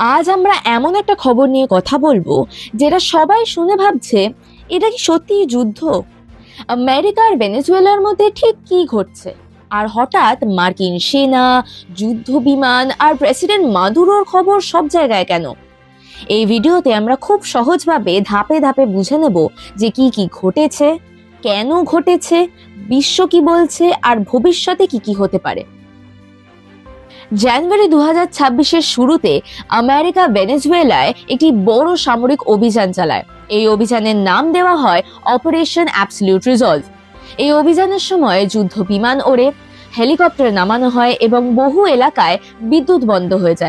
আজ আমরা এমন একটা খবর নিয়ে কথা বলবো যেটা সবাই শুনে ভাবছে, এটা কি সত্যিই যুদ্ধ? আমেরিকা আর ভেনেজুয়েলার মধ্যে ঠিক কি ঘটছে? আর হঠাৎ মার্কিন সেনা, যুদ্ধ বিমান আর প্রেসিডেন্ট মাদুরোর খবর সব জায়গায় কেন? এই ভিডিওতে আমরা খুব সহজভাবে ধাপে ধাপে বুঝে নেব যে কি কি ঘটেছে, কেন ঘটেছে, বিশ্ব কি বলছে আর ভবিষ্যতে কি কি হতে পারে। জানুয়ারি 2026-এর শুরুতে আমেরিকা ভেনেজুয়েলায় একটি বড় সামরিক অভিযান চালায়। এই অভিযানের নাম দেওয়া হয় অপারেশন অ্যাবসলিউট রিজলভ। এই অভিযানের সময় যুদ্ধ বিমান ওড়ে, হেলিকপ্টার নামানো হয় এবং বহু এলাকায় বিদ্যুৎ বন্ধ হয়ে যায়।